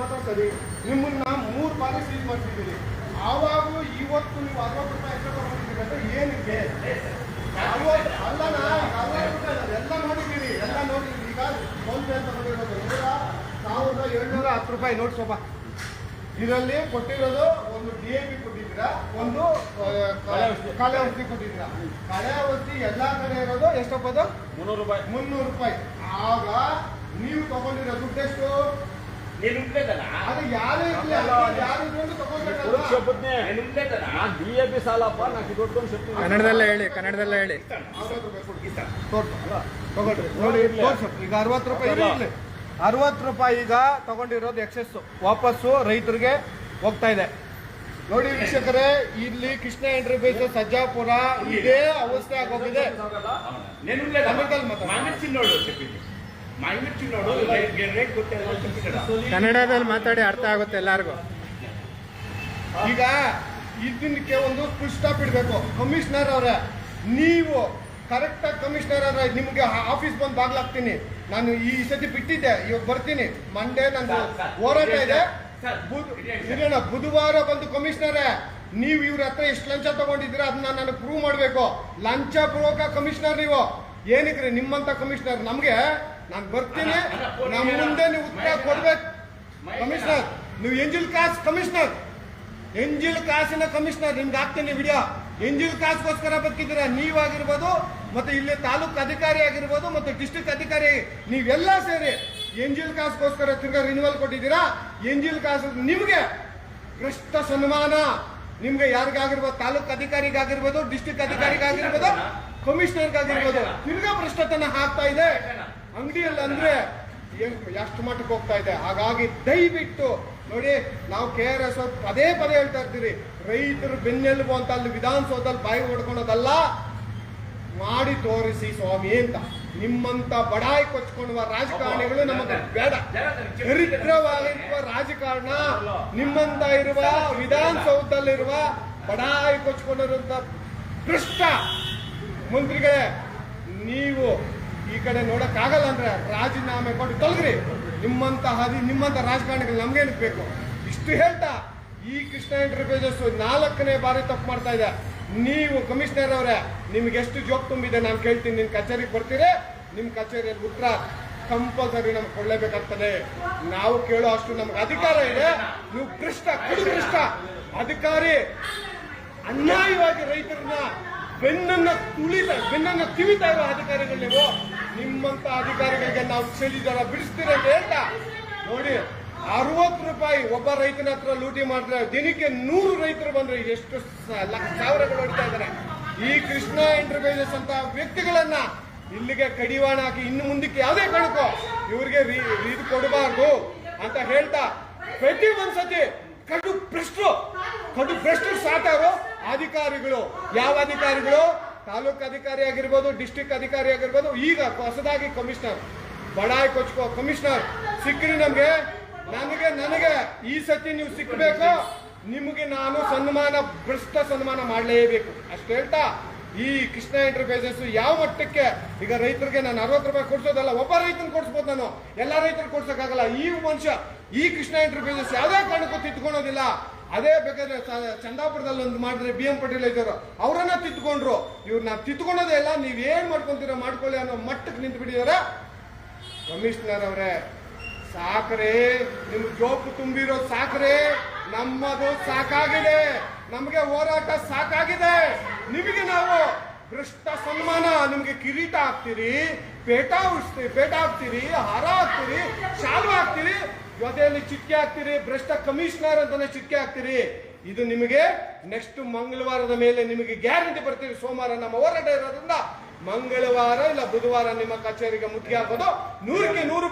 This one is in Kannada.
ಮಾತ್ರ ಸರಿ. ನಿಮ್ಮನ್ನ 3 ಬಾರಿ ಸೀಸ್ ಮಾಡ್ತಿದ್ದೀರಿ. ಆವಾಗಲೂ ಇವತ್ತು ನೀವು 60 ರೂಪಾಯಿ ಎಕ್ಸ್ಟ್ರಾ ತಗೊಂಡಿದ್ದೀರಿ ಅಂದ್ರೆ ಏನಕ್ಕೆ? ಅಲ್ಲಣ್ಣ, 60 ರೂಪಾಯಿ ಎಲ್ಲ ನೋಡಿದ್ದೀರಿ, ಎಲ್ಲ ನೋಡಿದ್ದೀರಿ. ಈಗ ಫೋನ್ ಪೇ ತಗೊಂಡಿರೋದು 1,710 ರೂಪಾಯಿ ನೋಡಿ ಸ್ವಲ್ಪ. ಇದರಲ್ಲಿ ಕೊಟ್ಟಿರೋದು ಒಂದು DAP ಕೊಟ್ಟಿದ್ದೀರಾ, ಒಂದು ಕಳೆ ಔಷಧಿ ಕೊಟ್ಟಿದ್ದೀರಾ. ಕಳೆ ಔಷಧಿ ಎಲ್ಲಾ ಕಡೆ ಇರೋದು ಎಷ್ಟಪ್ಪದು? 300 ರೂಪಾಯಿ. 300 ರೂಪಾಯಿ. ಆಗ ನೀವು ತಗೊಂಡಿರೋ ದುಡ್ಡು ಎಷ್ಟು? ಅದು ಯಾರು DAP ಸಾಲಪ್ಪ. ಕನ್ನಡದಲ್ಲೇ ಹೇಳಿ, ಕನ್ನಡದಲ್ಲೇ ಹೇಳಿ. ತಗೊಳ್ರಿ ನೋಡಿ. ಈಗ 60 ರೂಪಾಯಿ ಇರಲಿ. 60 ರೂಪಾಯಿ ಈಗ ತಗೊಂಡಿರೋದು ಎಕ್ಸೆಸ್ ವಾಪಸ್ಸು ರೈತರಿಗೆ ಹೋಗ್ತಾ ಇದೆ. ನೋಡಿ ವೀಕ್ಷಕರೇ, ಇಲ್ಲಿ ಕೃಷ್ಣ ಎಂಟರ್ಪ್ರೈಸಸ್ ಸಜ್ಜಾಪುರ ಇದೇ ಅವಸ್ಥೆ ಆಗೋಗಿದೆ. ಕನ್ನಡದಲ್ಲಿ ಮಾತಾಡಿ ಅರ್ಥ ಆಗುತ್ತೆ ಎಲ್ಲಾರ್ಗು. ಈಗ ಇದಕ್ಕೆ ಒಂದು ಫುಲ್ ಸ್ಟಾಪ್ ಇಡಬೇಕು. ಕಮಿಷನರ್ ಅವರೇ, ನೀವು ಕರೆಕ್ಟ್ ಆಗಿ ಕಮಿಷನರ್ ಅವರ ನಿಮ್ಗೆ ಆಫೀಸ್ ಬಂದು ಬಾಗ್ಲಾಗ್ತೀನಿ. ನಾನು ಈ ಸತಿ ಬಿಟ್ಟಿದ್ದೆ, ಇವಾಗ ಬರ್ತೀನಿ. ಮಂಡೇ ನಂದು ಹೋರಾಟ ಇದೆ. ಬುಧವಾರ ಬಂದು ಕಮಿಷನರೇ, ನೀವು ಇವ್ರ ಹತ್ರ ಎಷ್ಟು ಲಂಚ ತಗೊಂಡಿದ್ದೀರಾ ಅದನ್ನ ನನಗೆ ಪ್ರೂವ್ ಮಾಡಬೇಕು. ಲಂಚ ಪೂರ್ವಕ ಕಮಿಷನರ್ ನೀವು ಏನಕ್ರಿ? ನಿಮ್ಮಂತ ಕಮಿಷನರ್ ನಮ್ಗೆ ನಾನು ಬರ್ತೀನಿ, ನಮ್ಮ ಮುಂದೆ ನೀವು ಉತ್ತರ ಕೊಡ್ಬೇಕು. ಕಮಿಷನರ್ ನೀವು ಎಂಜಿಲ್ ಕಾಸ್ ಕಮಿಷನರ್, ಎಂಜಿಲ್ ಕಾಸಿನ ಕಮಿಷನರ್ ನಿಮ್ಗೆ ಹಾಕ್ತೀನಿ ವಿಡಿಯೋ. ಎಂಜಿಲ್ ಕಾಸ್ಗೋಸ್ಕರ ಬದುಕಿದ್ದೀರಾ ನೀವಾಗಿರ್ಬೋದು, ಮತ್ತೆ ಇಲ್ಲಿ ತಾಲೂಕು ಅಧಿಕಾರಿ ಆಗಿರ್ಬೋದು, ಮತ್ತೆ ಡಿಸ್ಟ್ರಿಕ್ಟ್ ಅಧಿಕಾರಿ, ನೀವೆಲ್ಲ ಸೇರಿ ಎಂಜಿಲ್ ಕಾಸ್ಗೋಸ್ಕರ ತಿರ್ಗಾ ರಿನ್ಯೂವಲ್ ಕೊಟ್ಟಿದ್ದೀರಾ. ಎಂಜಿಲ್ ಕಾಸು ನಿಮ್ಗೆ ಭ್ರಷ್ಟ ಸನ್ಮಾನ. ನಿಮ್ಗೆ ಯಾರಿಗಾಗಿರ್ಬೋದು, ತಾಲೂಕು ಅಧಿಕಾರಿಗಾಗಿರ್ಬೋದು, ಡಿಸ್ಟ್ರಿಕ್ಟ್ ಅಧಿಕಾರಿಗಾಗಿರ್ಬೋದು, ಕಮಿಷನರ್ಗಾಗಿರ್ಬೋದು, ತಿರ್ಗಾ ಭ್ರಷ್ಟತನ ಹಾಕ್ತಾ ಇದೆ ಅಂಗಡಿಯಲ್ಲಿ. ಅಂದ್ರೆ ಎಷ್ಟು ಮಟ್ಟಕ್ಕೆ ಹೋಗ್ತಾ ಇದೆ. ಹಾಗಾಗಿ ದಯವಿಟ್ಟು ನೋಡಿ, ನಾವು KRS ಪದೇ ಪದೇ ಹೇಳ್ತಾ ಇರ್ತೀವಿ, ರೈತರು ಬೆನ್ನೆಲುಬು ಅಂತ ಅಲ್ಲಿ ವಿಧಾನಸೌಧದಲ್ಲಿ ಬಾಯಿ ಹೊಡ್ಕೊಳೋದಲ್ಲ, ಮಾಡಿ ತೋರಿಸಿ ಸ್ವಾಮಿ ಅಂತ. ನಿಮ್ಮಂತ ಬಡಾಯಿ ಕೊಚ್ಕೊಳ್ಳುವ ರಾಜಕಾರಣಿಗಳು ನಮಗೆ ಬೇಡ. ದರಿದ್ರವಾಗಿರುವ ರಾಜಕಾರಣ, ನಿಮ್ಮಂತ ಇರುವ ವಿಧಾನಸೌಧದಲ್ಲಿರುವ ಬಡಾಯಿ ಕೊಚ್ಕೊಂಡಿರುವಂತ ಭ್ರಷ್ಟ ಮಂತ್ರಿಗಳೇ, ನೀವು ಈ ಕಡೆ ನೋಡಕ್ಕಾಗಲ್ಲ ಅಂದ್ರೆ ರಾಜೀನಾಮೆ ಕೊಟ್ಟು ತೊಲಗ್ರಿ. ನಿಮ್ಮಂತ ರಾಜಕಾರಣಿಗಳು ನಮ್ಗೇನು ಬೇಕು? ಇಷ್ಟು ಹೇಳ್ತಾ ಈ ಕೃಷ್ಣ ಎಂಟರ್ಪ್ರೈಸಸ್ 4ನೇ ಬಾರಿ ತಪ್ಪು ಮಾಡ್ತಾ ಇದೆ. ನೀವು ಕಮಿಷನರ್ ಅವರೇ, ನಿಮ್ಗೆ ಎಷ್ಟು ಜೋಕ್ ತುಂಬಿದೆ ನಾನು ಕೇಳ್ತೀನಿ. ನಿಮ್ ಕಚೇರಿಗೆ ಬರ್ತೀರಿ, ನಿಮ್ ಕಚೇರಿಯಲ್ಲಿ ಉತ್ತರ ಕಂಪಲ್ಸರಿ ನಮ್ಗೆ ಕೊಡ್ಲೇಬೇಕಾಗ್ತದೆ. ನಾವು ಕೇಳೋ ಅಷ್ಟು ನಮ್ಗೆ ಅಧಿಕಾರ ಇದೆ. ನೀವು ಭ್ರಷ್ಟ ಅಧಿಕಾರಿ, ಅನ್ಯಾಯವಾಗಿ ರೈತರನ್ನ ಬೆನ್ನನ್ನ ತಿವಿತಾ ಇರೋ ಅಧಿಕಾರಿಗಳು ನೀವು. ನಿಮ್ಮಂತ ಅಧಿಕಾರಿಗಳಿಗೆ ನಾವು ಚಳಿದಾರ ಬಿಡಿಸ್ತೀರ ಅಂತ ಹೇಳ್ತಾ ನೋಡಿ, 60 ರೂಪಾಯಿ ಒಬ್ಬ ರೈತನ ಹತ್ರ ಲೂಟಿ ಮಾಡಿದ್ರೆ ದಿನಕ್ಕೆ 100 ರೈತರು ಬಂದ್ರೆ ಎಷ್ಟು ಸಾವಿರಗಳು ಹೊಡಿತಾ ಇದ್ದಾರೆ. ಈ ಕೃಷ್ಣ ಎಂಟರ್ಪ್ರೈಸಸ್ ಅಂತ ವ್ಯಕ್ತಿಗಳನ್ನ ಇಲ್ಲಿಗೆ ಕಡಿವಾಣ ಹಾಕಿ ಇನ್ನು ಮುಂದಕ್ಕೆ ಯಾವುದೇ ಕಾರಣಕ್ಕೂ ಇವ್ರಿಗೆ ಇದು ಕೊಡಬಾರ್ದು ಅಂತ ಹೇಳ್ತಾ, ಪ್ರತಿ ಒಂದ್ಸತಿ ಕಡು ಭ್ರಷ್ಟರು ಸಾಕಾರೋ ಅಧಿಕಾರಿಗಳು. ಯಾವ ಅಧಿಕಾರಿಗಳು? ತಾಲೂಕು ಅಧಿಕಾರಿ ಆಗಿರ್ಬೋದು, ಡಿಸ್ಟ್ರಿಕ್ಟ್ ಅಧಿಕಾರಿ ಆಗಿರ್ಬೋದು, ಈಗ ಹೊಸದಾಗಿ ಕಮಿಷನರ್, ಬಡಾಯಿ ಕೊಚ್ಕೋ ಕಮಿಷನರ್ ಸಿಕ್ಕ್ರಿ ನಮ್ಗೆ. ನನಗೆ ಈ ಸತಿ ನೀವು ಸಿಕ್ಕಬೇಕು. ನಿಮಗೆ ನಾನು ಭ್ರಷ್ಟ ಸನ್ಮಾನ ಮಾಡಲೇಬೇಕು ಅಷ್ಟು ಹೇಳ್ತಾ, ಈ ಕೃಷ್ಣ ಎಂಟರ್ಪ್ರೈಸಸ್ ಯಾವ ಮಟ್ಟಕ್ಕೆ ಈಗ ರೈತರಿಗೆ ನಾನು 60 ರೂಪಾಯಿ ಕೊಡ್ಸೋದಲ್ಲ, ಒಬ್ಬ ರೈತನ ಕೊಡ್ಸ್ಬೋದು, ನಾನು ಎಲ್ಲಾ ರೈತರು ಕೊಡ್ಸೋಕ್ಕಾಗಲ್ಲ. ಈ ಮನುಷ್ಯ ಈ ಕೃಷ್ಣ ಎಂಟರ್ಪ್ರೈಸಸ್ ಯಾವುದೇ ಕಾರಣಕ್ಕೂ ತಿತ್ಕೊಳೋದಿಲ್ಲ. ಅದೇ ಬೇಕಾದ್ರೆ ಚಂದಾಪುರದಲ್ಲಿ ಒಂದು ಮಾಡಿದ್ರೆ BM ಪಟೇಲ್ ಇದ್ದರು, ಅವರನ್ನ ತಿತ್ಕೊಂಡ್ರು. ಇವ್ರನ್ನ ತಿತ್ಕೊಳೋದೇ ಇಲ್ಲ. ನೀವೇನ್ ಮಾಡ್ಕೊಂತೀರ ಮಾಡ್ಕೊಳ್ಳಿ ಅನ್ನೋ ಮಟ್ಟಕ್ಕೆ ನಿಂತು ಬಿಟ್ಟಿದಾರೆ. ಕಮಿಷನರ್ ಅವರೇ, ಸಾಕ್ರೆ, ನಿಮ್ ಜೋಪು ತುಂಬಿರೋ ಸಾಕ್ರೆ, ನಮ್ಮದು ಸಾಕಾಗಿದೆ. ನಮಗೆ ಹೋರಾಟ ಸಾಕಾಗಿದೆ. ನಿಮಗೆ ನಾವು ಭ್ರಷ್ಟ ಸನ್ಮಾನ, ನಿಮ್ಗೆ ಕಿರೀಟ ಹಾಕ್ತೀರಿ, ಪೇಟ ಹಾಕ್ತೀರಿ, ಹಾರ ಹಾಕ್ತೀರಿ, ಶಾಲು ಹಾಕ್ತೀರಿ, ಜೊತೆಯಲ್ಲಿ ಚಿಟ್ಕೆ ಹಾಕ್ತೀರಿ, ಭ್ರಷ್ಟ ಕಮಿಷನರ್ ಅಂತಾನೆ ಚಿಟ್ಕೆ ಹಾಕ್ತೀರಿ. ಇದು ನಿಮಗೆ ನೆಕ್ಸ್ಟ್ ಮಂಗಳವಾರದ ಮೇಲೆ ನಿಮಗೆ ಗ್ಯಾರಂಟಿ ಬರ್ತೀವಿ. ಸೋಮವಾರ ನಮ್ಮ ಹೋರಾಟ ಇರೋದ್ರಿಂದ ಮಂಗಳವಾರ ಇಲ್ಲ ಬುಧವಾರ ನಿಮ್ಮ ಕಚೇರಿಗೆ ಮುತ್ತಿಗೆ ಹಾಕೋದು 100ಕ್ಕೆ 100.